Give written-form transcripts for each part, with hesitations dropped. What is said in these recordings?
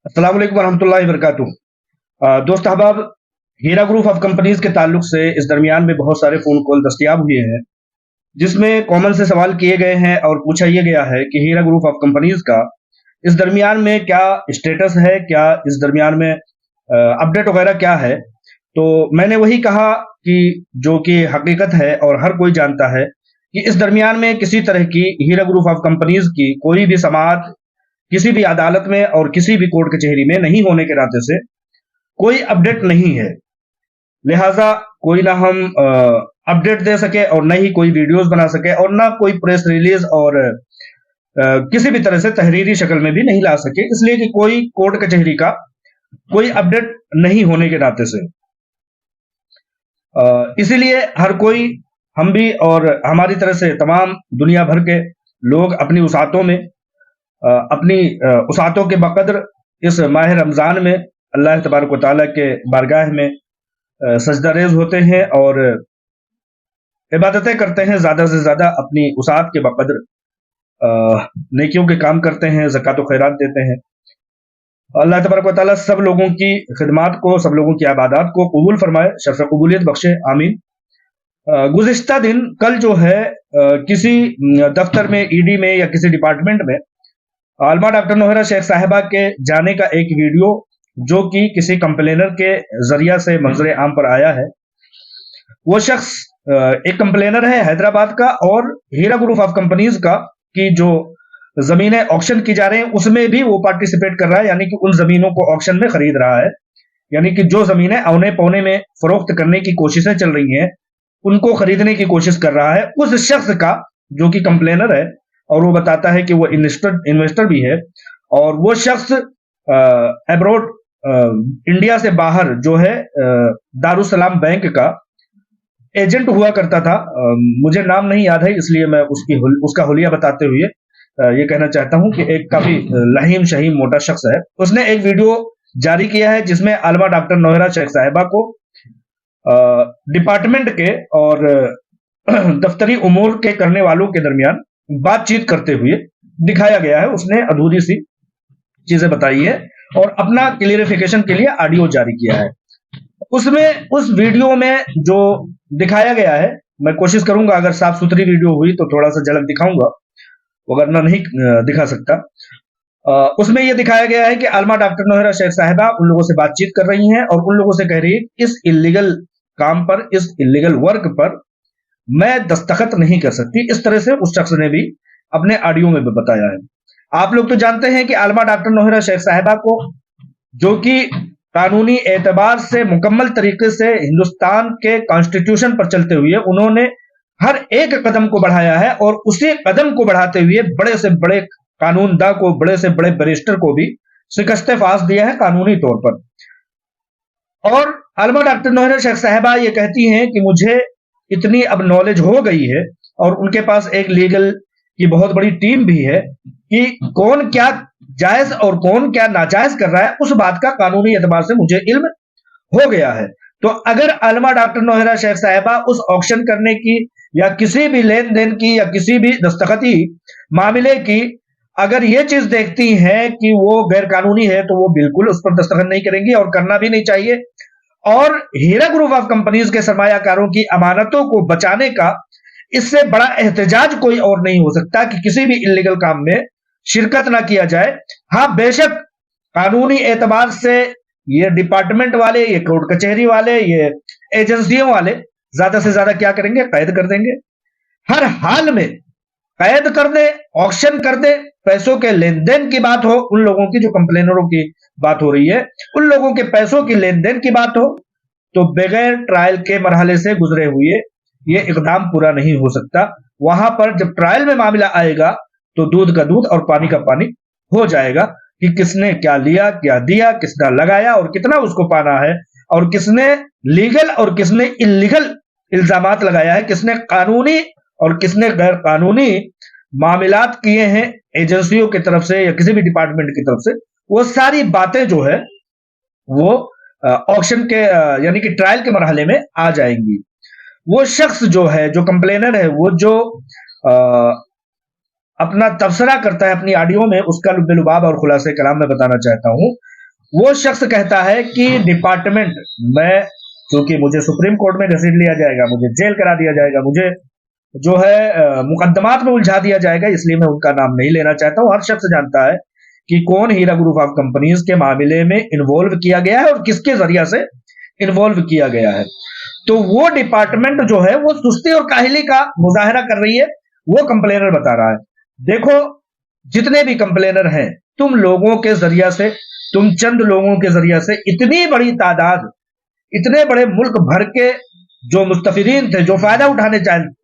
अस्सलाम वालेकुम वरहमतुल्लाहि वबरकातुहू। दोस्त अहबाब, हीरा ग्रुप ऑफ कंपनीज के ताल्लुक से इस दरमियान में बहुत सारे फ़ोन कॉल दस्तयाब हुए हैं, जिसमें कॉमन से सवाल किए गए हैं और पूछा ये गया है कि हीरा ग्रुप ऑफ कंपनीज का इस दरमियान में क्या स्टेटस है, क्या इस दरमियान में अपडेट वगैरह क्या है। तो मैंने वही कहा कि जो कि हकीकत है और हर कोई जानता है कि इस दरमियान में किसी तरह की हीरा ग्रुप ऑफ कंपनीज की कोई भी समाअत किसी भी अदालत में और किसी भी कोर्ट कचहरी में नहीं होने के नाते से कोई अपडेट नहीं है। लिहाजा कोई ना हम अपडेट दे सके और न ही कोई वीडियोस बना सके और ना कोई प्रेस रिलीज और किसी भी तरह से तहरीरी शक्ल में भी नहीं ला सके, इसलिए कि कोई कोर्ट कचहरी का कोई अपडेट नहीं होने के नाते से इसीलिए हर कोई, हम भी और हमारी तरह से तमाम दुनिया भर के लोग अपनी उसातों में अपनी उसातों के बकद्र इस माह रमज़ान में अल्लाह तबारक व तआला के बारगाह में सजदा रेज़ होते हैं और इबादतें करते हैं, ज़्यादा से ज़्यादा अपनी उसात के बकद्र नेकियों के काम करते हैं, ज़कात व खैरात देते हैं। अल्लाह तबारक व तआला सब लोगों की खिदमात को, सब लोगों की इबादत को कबूल फरमाए, शर्फ़ कबूलियत बख्शे, आमीन। गुज़िश्ता दिन कल जो है किसी दफ्तर में, ईडी में या किसी डिपार्टमेंट में आलमा डॉक्टर नोहरा शेख साहिबा के जाने का एक वीडियो जो कि किसी कंप्लेनर के जरिया से मंजर आम पर आया है। वो शख्स एक कंप्लेनर है हैदराबाद का और हीरा ग्रुप ऑफ कंपनीज का की जो जमीनें ऑक्शन की जा रही हैं उसमें भी वो पार्टिसिपेट कर रहा है, यानी कि उन जमीनों को ऑक्शन में खरीद रहा है। यानी कि जो जमीनें औने पौने में फरोख्त करने की कोशिशें चल रही हैं उनको खरीदने की कोशिश कर रहा है उस शख्स का जो कि कंप्लेनर है, और वो बताता है कि वो इन्वेस्टर भी है। और वो शख्स अब्रॉड इंडिया से बाहर जो है दारुसलाम बैंक का एजेंट हुआ करता था। मुझे नाम नहीं याद है, इसलिए मैं उसका हुलिया बताते हुए ये कहना चाहता हूं कि एक काफी लहीम शहीम मोटा शख्स है। उसने एक वीडियो जारी किया है जिसमें आलमा डॉक्टर नोहरा शेख साहिबा को डिपार्टमेंट के और दफ्तरी उमूर के करने वालों के दरमियान बातचीत करते हुए दिखाया गया है। उसने अधूरी सी चीजें बताई है और अपना क्लियरिफिकेशन के लिए ऑडियो जारी किया है। उसमें उस वीडियो में जो दिखाया गया है, मैं कोशिश करूंगा अगर साफ सुथरी वीडियो हुई तो थोड़ा सा झलक दिखाऊंगा, वरना नहीं दिखा सकता। उसमें यह दिखाया गया है कि आलमा डॉक्टर नोहरा शेख साहिबा उन लोगों से बातचीत कर रही हैं और उन लोगों से कह रही है इस इलीगल काम पर, इस इलीगल वर्क पर मैं दस्तखत नहीं कर सकती। इस तरह से उस शख्स ने भी अपने ऑडियो में बताया है। आप लोग तो जानते हैं कि आलमा डॉक्टर नोहरा शेख साहिबा को, जो कि कानूनी एतबार से मुकम्मल तरीके से हिंदुस्तान के कॉन्स्टिट्यूशन पर चलते हुए उन्होंने हर एक कदम को बढ़ाया है और उसी कदम को बढ़ाते हुए बड़े से बड़े कानूनदा को, बड़े से बड़े बैरिस्टर को भी शिकस्त फास दिया है कानूनी तौर पर। और आलमा डॉक्टर नोहरा शेख साहिबा ये कहती हैं कि मुझे इतनी अब नॉलेज हो गई है और उनके पास एक लीगल की बहुत बड़ी टीम भी है कि कौन क्या जायज और कौन क्या नाजायज कर रहा है उस बात का कानूनी एतबार से मुझे इल्म हो गया है। तो अगर आलमा डॉक्टर नोहरा शेख साहिबा उस ऑक्शन करने की या किसी भी लेन देन की या किसी भी दस्तखती मामले की अगर ये चीज देखती हैं कि वो गैर कानूनी है तो वो बिल्कुल उस पर दस्तखत नहीं करेंगी और करना भी नहीं चाहिए। और हीरा ग्रुप ऑफ कंपनीज के सरमायाकारों की अमानतों को बचाने का इससे बड़ा एहतजाज कोई और नहीं हो सकता कि किसी भी इलीगल काम में शिरकत ना किया जाए। हाँ बेशक कानूनी एतबार से ये डिपार्टमेंट वाले, ये कोर्ट कचहरी वाले, ये एजेंसियों वाले ज्यादा से ज्यादा क्या करेंगे, कैद कर देंगे। हर हाल में कैद कर दे, ऑक्शन कर दे, पैसों के लेन देन की बात हो, उन लोगों की जो कंप्लेनरों की बात हो रही है उन लोगों के पैसों की लेन देन की बात हो, तो बगैर ट्रायल के मरहले से गुजरे हुए ये इकदाम पूरा नहीं हो सकता। वहां पर जब ट्रायल में मामला आएगा तो दूध का दूध और पानी का पानी हो जाएगा कि किसने क्या लिया, क्या दिया, किसने लगाया और कितना उसको पाना है, और किसने लीगल और किसने इलीगल इल्जामात लगाया है, किसने कानूनी और किसने गैर कानूनी मामलात किए हैं एजेंसियों की तरफ से या किसी भी डिपार्टमेंट की तरफ से। वो सारी बातें जो है वो ऑक्शन के यानी कि ट्रायल के मरहले में आ जाएंगी। वो शख्स जो है, जो कंप्लेनर है, वो जो अपना तबसरा करता है अपनी ऑडियो में, उसका लुबाब और खुलासे कलाम में बताना चाहता हूं وہ شخص کہتا ہے کہ ڈپارٹمنٹ میں چونکہ مجھے سپریم کورٹ میں گھسیٹ لیا جائے گا، مجھے جیل کرا دیا جائے گا، مجھے جو ہے مقدمات میں الجھا دیا جائے گا، اس لیے میں ان کا نام نہیں لینا چاہتا ہوں۔ ہر شخص جانتا ہے کہ کون ہیرا گروپ آف کمپنیز کے معاملے میں انوالو کیا گیا ہے اور کس کے ذریعہ سے انوالو کیا گیا ہے۔ تو وہ ڈپارٹمنٹ جو ہے وہ سستی اور کاہلی کا مظاہرہ کر رہی ہے، وہ کمپلینر بتا رہا ہے۔ دیکھو جتنے بھی کمپلینر ہیں، تم لوگوں کے ذریعہ سے، تم چند لوگوں کے ذریعہ سے اتنی بڑی تعداد، اتنے بڑے ملک بھر کے جو مستفیدین تھے، جو فائدہ اٹھانے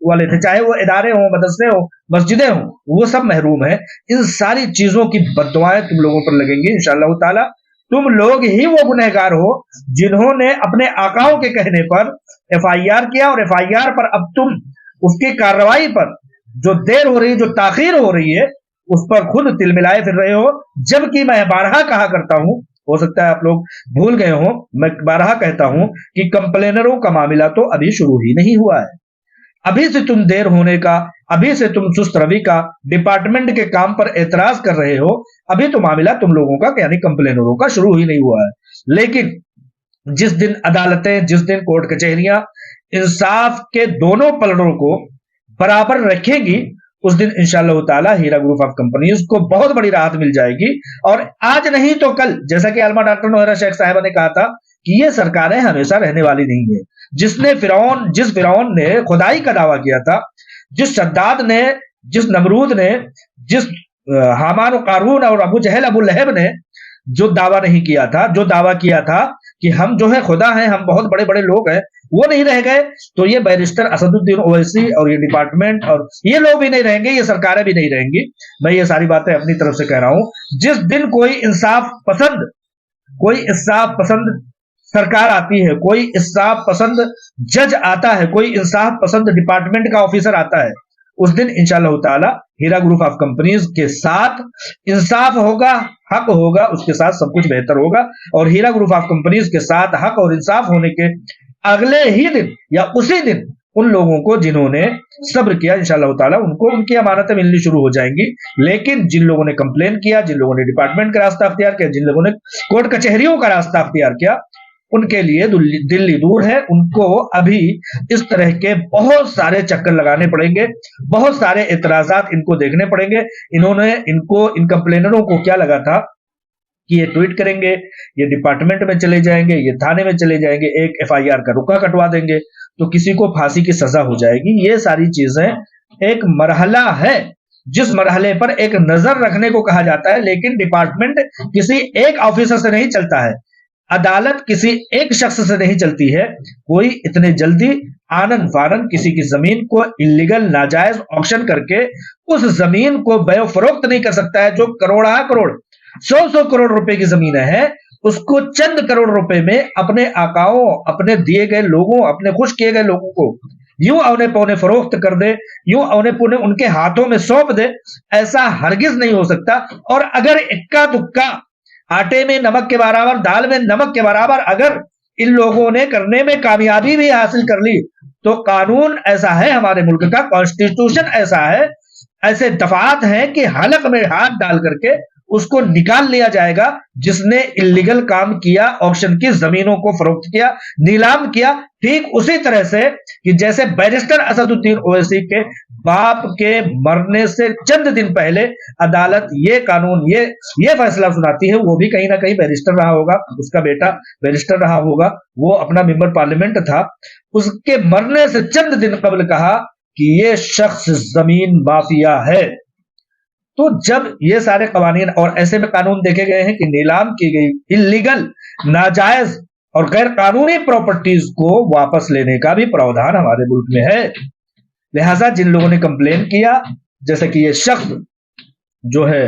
والے تھے، چاہے وہ ادارے ہوں، مدرسے ہوں، مسجدیں ہوں، وہ سب محروم ہیں۔ ان ساری چیزوں کی بددعائیں تم لوگوں پر لگیں گی انشاءاللہ تعالی۔ تم لوگ ہی وہ گنہگار ہو جنہوں نے اپنے آقاؤں کے کہنے پر ایف آئی آر کیا، اور ایف آئی آر پر اب تم اس کی کارروائی پر جو دیر ہو رہی ہے، جو تاخیر ہو رہی ہے، اس پر خود تل ملائے پھر رہے ہو۔ جبکہ میں بارہا کہا کرتا ہوں، ہو سکتا ہے آپ لوگ بھول گئے ہوں، میں بارہا کہتا ہوں کہ کمپلینروں کا معاملہ تو ابھی شروع ہی نہیں ہوا ہے۔ ابھی سے تم دیر ہونے کا، ابھی سے تم سست روی کا، ڈپارٹمنٹ کے کام پر اعتراض کر رہے ہو، ابھی تو معاملہ تم لوگوں کا یعنی کمپلینروں کا شروع ہی نہیں ہوا ہے۔ لیکن جس دن عدالتیں، جس دن کورٹ کچہریاں انصاف کے دونوں پلڑوں کو برابر رکھیں گی، اس دن انشاءاللہ تعالی ہیرا گروپ آف کمپنیز کو بہت بڑی راحت مل جائے گی۔ اور آج نہیں تو کل، جیسا کہ علمہ ڈاکٹر نوہرا شیخ صاحبہ نے کہا تھا کہ یہ سرکاریں ہمیشہ رہنے والی نہیں ہیں۔ جس فرعون نے خدائی کا دعویٰ کیا تھا، جس شداد نے، جس نمرود نے، جس حامان و قارون اور ابو جہل ابو لہب نے جو دعویٰ نہیں کیا تھا، جو دعویٰ کیا تھا کہ ہم جو ہے خدا ہیں، ہم بہت بڑے بڑے لوگ ہیں، وہ نہیں رہ گئے، تو یہ بیرسٹر اسد الدین اویسی اور یہ ڈپارٹمنٹ اور یہ لوگ بھی نہیں رہیں گے، یہ سرکاریں بھی نہیں رہیں گی۔ میں یہ ساری باتیں اپنی طرف سے کہہ رہا ہوں۔ جس دن کوئی انصاف پسند سرکار آتی ہے، کوئی انصاف پسند جج آتا ہے، کوئی انصاف پسند ڈپارٹمنٹ کا آفیسر آتا ہے، اس دن انشاءاللہ تعالی ہیرا گروپ آف کمپنیز کے ساتھ انصاف ہوگا، حق ہوگا، اس کے ساتھ سب کچھ بہتر ہوگا۔ اور ہیرا گروپ آف کمپنیز کے ساتھ حق اور انصاف ہونے کے اگلے ہی دن یا اسی دن ان لوگوں کو جنہوں نے صبر کیا انشاءاللہ تعالی ان کو ان کی امانتیں ملنی شروع ہو جائیں گی۔ لیکن جن لوگوں نے کمپلین کیا، جن لوگوں نے ڈپارٹمنٹ کا راستہ اختیار کیا، جن لوگوں نے کورٹ کچہریوں کا راستہ اختیار کیا، ان کے لیے دلی دور ہے۔ ان کو ابھی اس طرح کے بہت سارے چکر لگانے پڑیں گے، بہت سارے اعتراضات ان کو دیکھنے پڑیں گے۔ ان کمپلینروں کو کیا لگا تھا کہ یہ ٹویٹ کریں گے، یہ ڈپارٹمنٹ میں چلے جائیں گے، یہ تھانے میں چلے جائیں گے، ایک ایف آئی آر کا رکا کٹوا دیں گے تو کسی کو پھانسی کی سزا ہو جائے گی۔ یہ ساری چیزیں ایک مرحلہ ہے جس مرحلے پر ایک نظر رکھنے کو کہا جاتا ہے، لیکن ڈپارٹمنٹ کسی ایک آفیسر سے نہیں چلتا ہے، عدالت کسی ایک شخص سے نہیں چلتی ہے۔ کوئی اتنے جلدی آنن فانن کسی کی زمین کو انلیگل ناجائز آکشن کر کے اس زمین کو بے و فروخت نہیں کر سکتا ہے۔ جو کروڑا کروڑ، 100 کروڑ روپے کی زمینیں ہیں، اس کو چند کروڑ روپے میں اپنے آقاؤں، اپنے دیے گئے لوگوں، اپنے خوش کیے گئے لوگوں کو یوں اونے پونے فروخت کر دے، یوں اونے پونے ان کے ہاتھوں میں سونپ دے، ایسا ہرگز نہیں ہو سکتا۔ اور اگر اکا دکا آٹے میں نمک کے برابر، دال میں نمک کے برابر اگر ان لوگوں نے کرنے میں کامیابی بھی حاصل کر لی، تو قانون ایسا ہے ہمارے ملک کا، کانسٹیٹیوشن ایسا ہے، ایسے دفعات ہیں کہ حلق میں ہاتھ ڈال کر کے اس کو نکال لیا جائے گا جس نے انلیگل کام کیا، آکشن کی زمینوں کو فروخت کیا، نیلام کیا۔ ٹھیک اسی طرح سے کہ جیسے بیرسٹر اسد الدین اویسی کے باپ کے مرنے سے چند دن پہلے عدالت یہ قانون، یہ فیصلہ سناتی ہے، وہ بھی کہیں نہ کہیں بیرسٹر رہا ہوگا، اس کا بیٹا بیرسٹر رہا ہوگا، وہ اپنا ممبر پارلیمنٹ تھا، اس کے مرنے سے چند دن قبل کہا کہ یہ شخص زمین مافیا ہے۔ تو جب یہ سارے قوانین اور ایسے میں قانون دیکھے گئے ہیں کہ نیلام کی گئی انلیگل، ناجائز اور غیر قانونی پراپرٹیز کو واپس لینے کا بھی پراودھان ہمارے ملک میں ہے، لہٰذا جن لوگوں نے کمپلین کیا، جیسے کہ یہ شخص جو ہے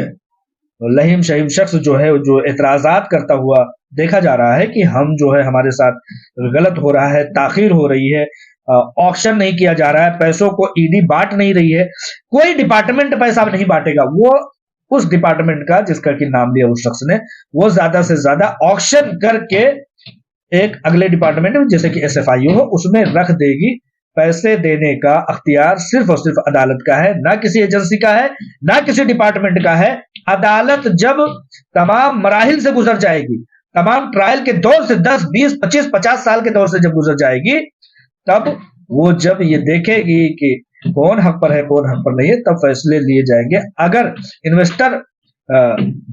لہیم شہیم شخص جو ہے، جو اعتراضات کرتا ہوا دیکھا جا رہا ہے کہ ہم جو ہے ہمارے ساتھ غلط ہو رہا ہے، تاخیر ہو رہی ہے، آکشن نہیں کیا جا رہا ہے، پیسوں کو ای ڈی بانٹ نہیں رہی ہے، کوئی ڈپارٹمنٹ پیسہ نہیں بانٹے گا، وہ اس ڈپارٹمنٹ کا جس کا کہ نام لیا اس شخص نے، وہ زیادہ سے زیادہ آکشن کر کے ایک اگلے ڈپارٹمنٹ جیسے کہ ایس ایف آئی او ہو اس میں رکھ دے گی۔ پیسے دینے کا اختیار صرف اور صرف عدالت کا ہے، نہ کسی ایجنسی کا ہے، نہ کسی ڈپارٹمنٹ کا ہے۔ عدالت جب تمام مراحل سے گزر جائے گی، तमाम ट्रायल के दौर से 10, 20, 25, 50 साल के दौर से जब गुजर जाएगी, तब वो जब ये देखेगी कि कौन हक पर है कौन हक पर नहीं है, तब फैसले लिए जाएंगे। अगर इन्वेस्टर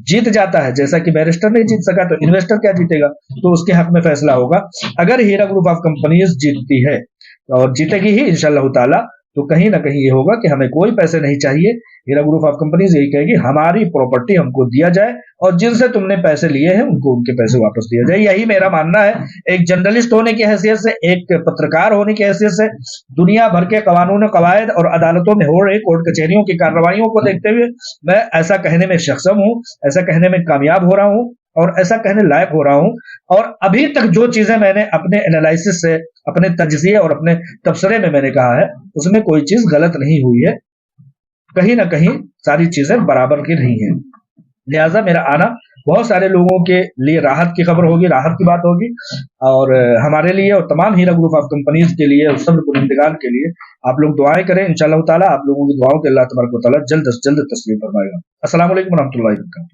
जीत जाता है, जैसा कि बैरिस्टर नहीं जीत सका, तो इन्वेस्टर क्या जीतेगा, तो उसके हक में फैसला होगा। अगर हीरा ग्रुप ऑफ कंपनीज जीतती है और जीतेगी ही इंशाअल्लाह ताला, तो कहीं ना कहीं ये होगा कि हमें कोई पैसे नहीं चाहिए। हीरा ग्रुप ऑफ कंपनीज यही कहेगी हमारी प्रॉपर्टी हमको दिया जाए और जिनसे तुमने पैसे लिए हैं उनको उनके पैसे वापस दिया जाए। यही मेरा मानना है, एक जर्नलिस्ट होने की हैसियत से, एक पत्रकार होने की हैसियत से, दुनिया भर के कानून कवायद और अदालतों में हो रही कोर्ट कचहरियों की कार्रवाइयों को देखते हुए मैं ऐसा कहने में सक्षम हूं, ऐसा कहने में कामयाब हो रहा हूं और ऐसा कहने लायक हो रहा हूं। और अभी तक जो चीजें मैंने अपने एनालिसिस से, अपने तजज़िये और अपने तबसरे में मैंने कहा है, उसमें कोई चीज गलत नहीं हुई है, कहीं ना कहीं सारी चीजें बराबर की रही हैं। लिहाजा मेरा आना बहुत सारे लोगों के लिए राहत की खबर होगी, राहत की बात होगी, और हमारे लिए और तमाम हीरा ग्रुप ऑफ कंपनीज के लिए और सब्र कुरिंदगान के लिए आप लोग दुआएं करें। इंशाअल्लाह ताला आप लोगों की दुआओं के अल्लाह तबारक व तआला जल्द से जल्द तस्लीम फरमाएगा। अस्सलाम वालेकुम व रहमतुल्लाहि व बरकातहू।